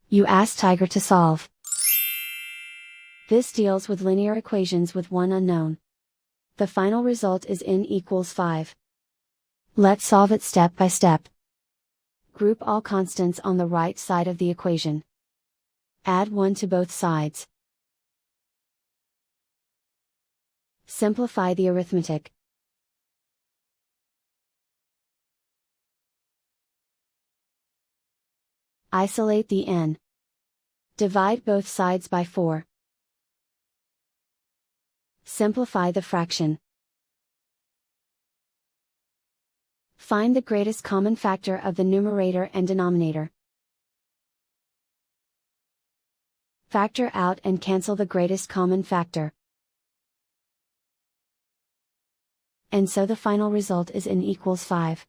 You ask Tiger to solve. This deals with linear equations with one unknown. The final result is n equals 5. Let's solve it step by step. Group all constants on the right side of the equation. Add 1 to both sides. Simplify the arithmetic. Isolate the n. Divide both sides by 4. Simplify the fraction. Find the greatest common factor of the numerator and denominator. Factor out and cancel the greatest common factor. And so the final result is n equals 5.